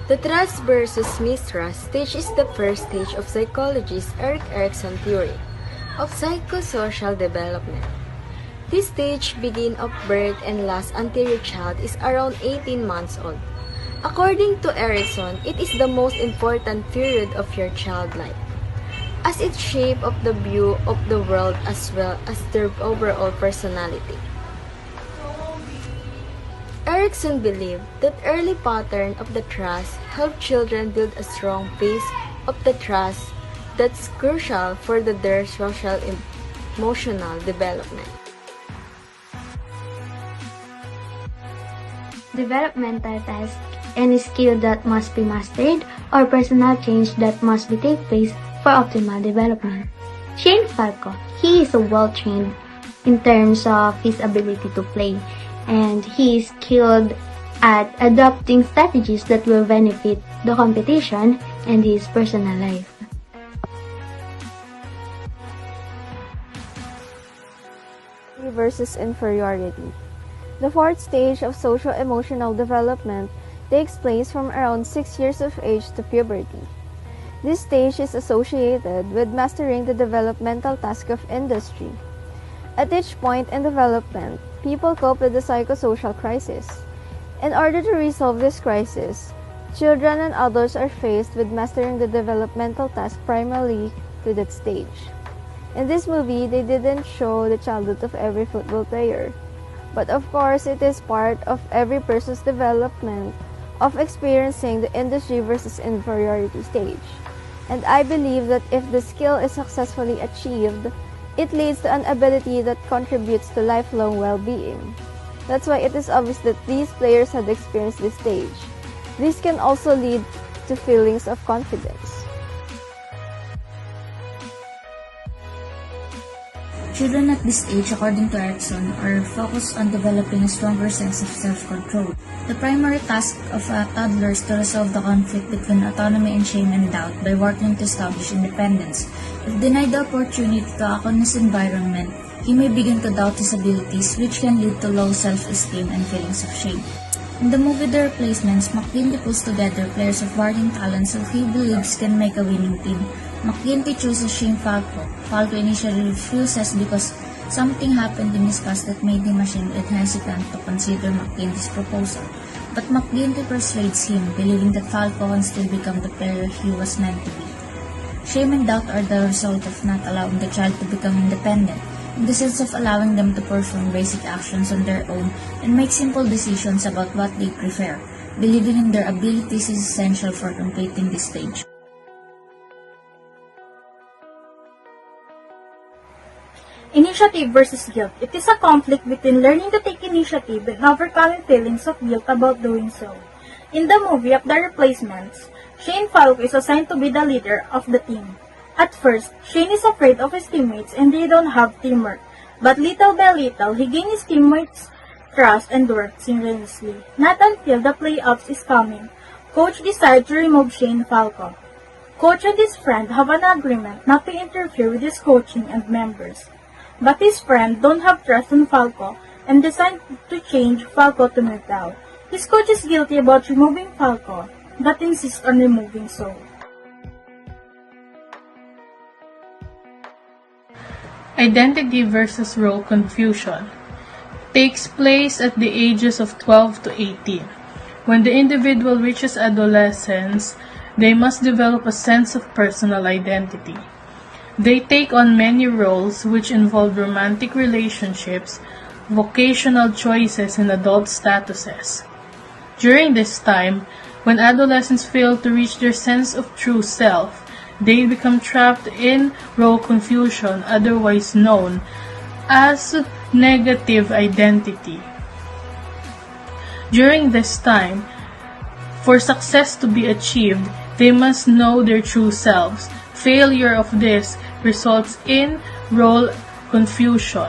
The trust versus mistrust stage is the first stage of psychologist Erik Erikson theory of psychosocial development. This stage begins of birth and lasts until your child is around 18 months old. According to Erikson, it is the most important period of your child life, as it shapes of the view of the world as well as their overall personality. Erikson believed that early pattern of the trust help children build a strong base of the trust that's crucial for their social emotional development. Developmental task, any skill that must be mastered or personal change that must be take place for optimal development. Shane Falco, he is well-trained in terms of his ability to play, and he is skilled at adopting strategies that will benefit the competition and his personal life. Versus inferiority. The fourth stage of social-emotional development takes place from around 6 years of age to puberty. This stage is associated with mastering the developmental task of industry. At each point in development, people cope with the psychosocial crisis. In order to resolve this crisis, children and adults are faced with mastering the developmental task primarily to that stage. In this movie, they didn't show the childhood of every football player. But of course, it is part of every person's development of experiencing the industry versus inferiority stage. And I believe that if the skill is successfully achieved, it leads to an ability that contributes to lifelong well-being. That's why it is obvious that these players had experienced this stage. This can also lead to feelings of confidence. Children at this age, according to Erikson, are focused on developing a stronger sense of self-control. The primary task of a toddler is to resolve the conflict between autonomy and shame and doubt by working to establish independence. If denied the opportunity to act on his environment, he may begin to doubt his abilities, which can lead to low self-esteem and feelings of shame. In the movie The Replacements, McGinty pulls together players of varying talents who he believes can make a winning team. McGinty chooses Shane Falco. Falco initially refuses because something happened in his past that made him ashamed and hesitant to consider McGinty's proposal. But McGinty persuades him, believing that Falco can still become the player he was meant to be. Shame and doubt are the result of not allowing the child to become independent, in the sense of allowing them to perform basic actions on their own and make simple decisions about what they prefer. Believing in their abilities is essential for completing this stage. Initiative versus guilt. It is a conflict between learning to take initiative and overcoming feelings of guilt about doing so. In the movie of The Replacements, Shane Falco is assigned to be the leader of the team. At first, Shane is afraid of his teammates and they don't have teamwork, but little by little, he gains his teammates' trust and works seamlessly. Not until the playoffs is coming, Coach decides to remove Shane Falco. Coach and his friend have an agreement not to interfere with his coaching and members. But his friend don't have trust in Falco and decide to change Falco to Metal. His coach is guilty about removing Falco, but insists on removing so. Identity versus role confusion takes place at the ages of 12 to 18. When the individual reaches adolescence, they must develop a sense of personal identity. They take on many roles which involve romantic relationships, vocational choices, and adult statuses. During this time, when adolescents fail to reach their sense of true self, they become trapped in role confusion, otherwise known as negative identity. During this time, for success to be achieved, they must know their true selves. Failure of this results in role confusion.